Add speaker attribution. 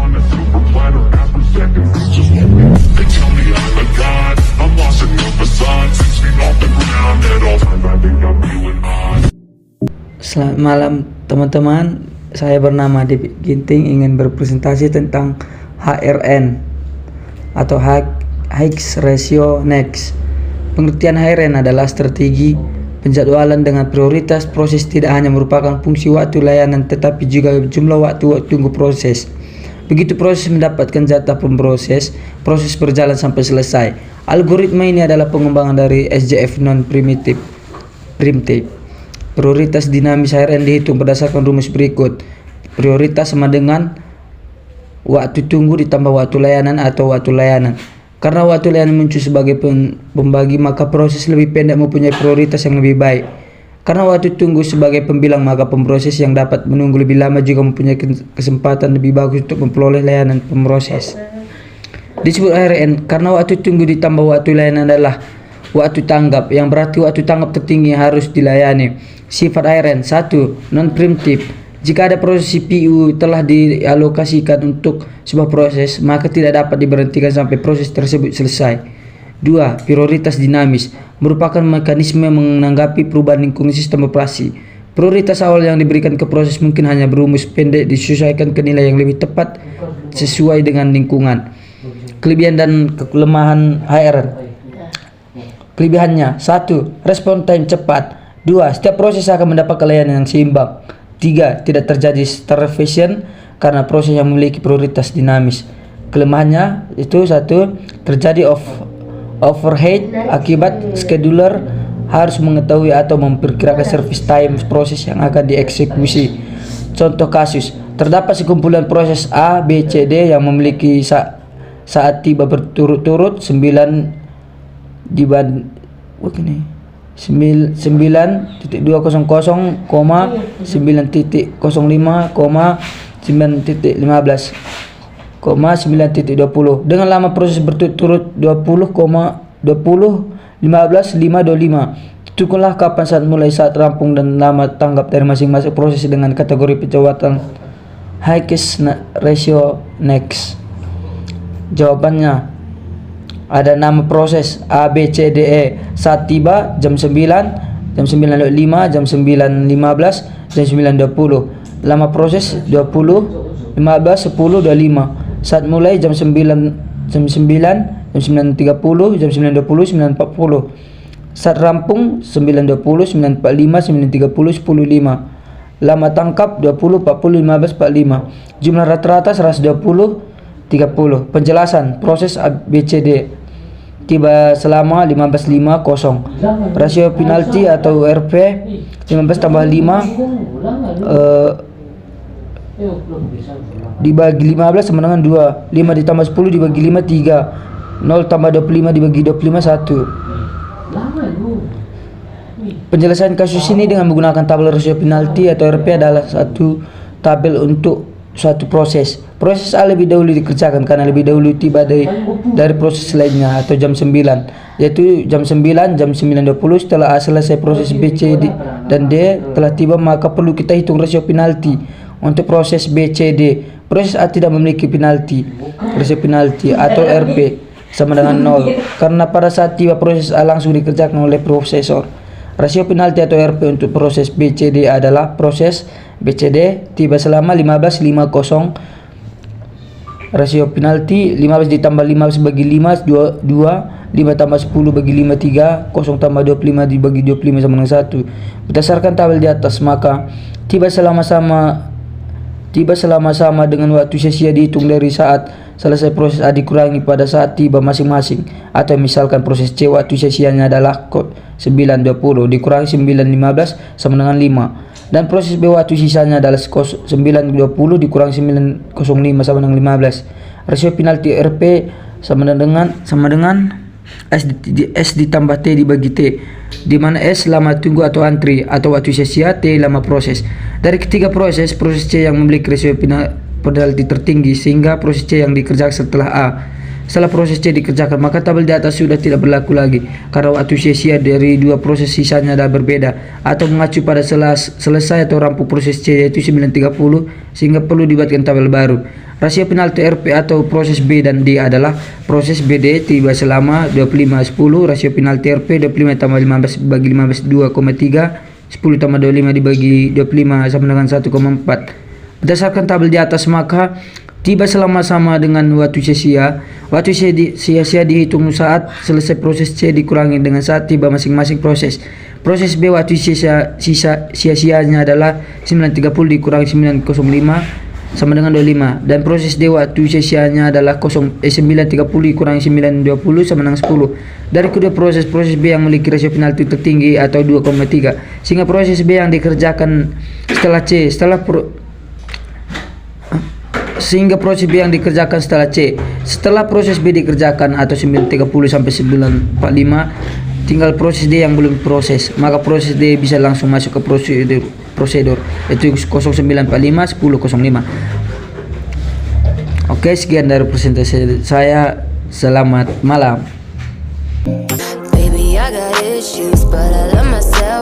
Speaker 1: on a silver platter, after seconds, it's just they tell me I'm a god. I'm lost in the facade, 6 feet off the ground. At all times I think I'm feeling odd.
Speaker 2: Selamat malam teman-teman, saya bernama Devi Ginting, ingin berpresentasi tentang HRN atau Higgs Ratio Next. Pengertian HRN adalah strategi penjadwalan dengan prioritas proses, tidak hanya merupakan fungsi waktu layanan tetapi juga jumlah waktu tunggu proses. Begitu proses mendapatkan jatah pemproses, proses berjalan sampai selesai. Algoritma ini adalah pengembangan dari SJF non-primitive. Prioritas dinamis HRN dihitung berdasarkan rumus berikut. Prioritas sama dengan waktu tunggu ditambah waktu layanan atau waktu layanan. Karena waktu layanan muncul sebagai pembagi, maka proses lebih pendek mempunyai prioritas yang lebih baik. Karena waktu tunggu sebagai pembilang, maka pemproses yang dapat menunggu lebih lama juga mempunyai kesempatan lebih bagus untuk memperoleh layanan pemproses. Disebut HRN karena waktu tunggu ditambah waktu layanan adalah waktu tanggap, yang berarti waktu tanggap tertinggi yang harus dilayani. Sifat HRN 1. Non-preemptive. Jika ada proses CPU telah dialokasikan untuk sebuah proses, maka tidak dapat diberhentikan sampai proses tersebut selesai. 2. Prioritas dinamis. Merupakan mekanisme menanggapi perubahan lingkungan sistem operasi. Prioritas awal yang diberikan ke proses mungkin hanya berumus pendek, disesuaikan ke nilai yang lebih tepat sesuai dengan lingkungan. Kelebihan dan kelemahan HRN. Kelebihannya 1. Respon time cepat. 2. Setiap proses akan mendapatkan layanan yang seimbang. 3. Tidak terjadi starvation karena proses yang memiliki prioritas dinamis. Kelemahannya itu 1. Terjadi overhead akibat scheduler harus mengetahui atau memperkirakan service time proses yang akan dieksekusi. Contoh kasus, terdapat sekumpulan proses A, B, C, D yang memiliki saat tiba berturut-turut 9.200,9.05,9.45, 9.20 dengan lama proses berturut-turut 20,15,525. Tentukanlah kapan saat mulai, saat rampung, dan lama tanggap dari masing-masing proses dengan kategori penjawatan Higgs Ratio Next. Jawabannya ada nama proses A, B, C, D, E. Saat tiba jam 9, jam 9.05, jam 9.15, jam 9.20. Lama proses 20, 15, 10, 25. Saat mulai jam 9, jam 9, jam 9.30, jam 9.20, 9.40. Saat rampung 9.20, 9.45, 9.30, 10.05. Lama tangkap 20, 40, 15, 45. Jumlah rata-rata 120, 30. Penjelasan proses ABCD tiba selama 15.50. Rasio penalti atau RP 15 tambah 5 dibagi 15 sama dengan 2. 5 ditambah 10 dibagi 5 3. 0 tambah 25 dibagi 25 1. Penjelasan kasus ini dengan menggunakan tabel rasio penalti atau RP adalah satu tabel untuk suatu proses. Proses A lebih dahulu dikerjakan karena lebih dahulu tiba dari proses lainnya atau jam 9, yaitu jam 9, jam 9.20. Setelah A selesai, proses B, C, dan D telah tiba, maka perlu kita hitung rasio penalti untuk proses B, C, D. Proses A tidak memiliki penalti, rasio penalti atau RP sama dengan 0 karena pada saat tiba proses A langsung dikerjakan oleh prosesor. Rasio penalti atau RP untuk proses BCD adalah proses BCD tiba selama 15.50. Rasio penalti 15 ditambah 15 bagi 5 2, 5 tambah 10 bagi 5 3, 0 tambah 25 dibagi 25 sama dengan 1. Berdasarkan tabel di atas, maka tiba selama-sama dengan waktu sia-sia dihitung dari saat selesai proses A dikurangi pada saat tiba masing-masing. Atau misalkan proses C waktu sia-sianya adalah 9.20 dikurangi 9.15 sama dengan 5, dan proses B waktu sisanya adalah 9.20 dikurangi 9.05 sama dengan 15. Rasio penalti RP sama dengan S ditambah T dibagi T, di mana S lama tunggu atau antri atau waktu sia-sia, T lama proses. Dari ketiga proses C yang memiliki rasio penalti tertinggi, sehingga proses C yang dikerjakan setelah A. Setelah proses C dikerjakan, maka tabel di atas sudah tidak berlaku lagi karena waktu sia-sia dari dua proses sisanya adalah berbeda atau mengacu pada selesai atau rampung proses C, yaitu 9.30, sehingga perlu dibuatkan tabel baru. Rasio penalti RP atau proses B dan D adalah proses BD tiba selama 25-10, rasio penalti RP 25 tambah 15 bagi 15 2,3, 10 tambah 25 dibagi 25 sama dengan 1,4. Berdasarkan tabel di atas maka tiba selama sama dengan waktu sia-sia. Waktu sia-sia dihitung saat selesai proses C dikurangi dengan saat tiba masing-masing proses. Proses B waktu sia-sianya adalah 9.30 dikurangi 9.05 sama dengan 25, dan proses D waktu sia-sianya adalah 9.30 dikurangi 9.20 sama dengan 10. Dari kedua proses B yang memiliki rasio penalti tertinggi atau 2,3, sehingga proses B yang dikerjakan setelah C sehingga proses B yang dikerjakan setelah C. Setelah proses B dikerjakan atau 9.30 sampai 9.45, tinggal proses D yang belum proses, maka proses D bisa langsung masuk ke prosedur yaitu 0945 1005. Oke, sekian dari presentasi saya. Selamat malam.
Speaker 3: Baby, I got issues, but I love myself.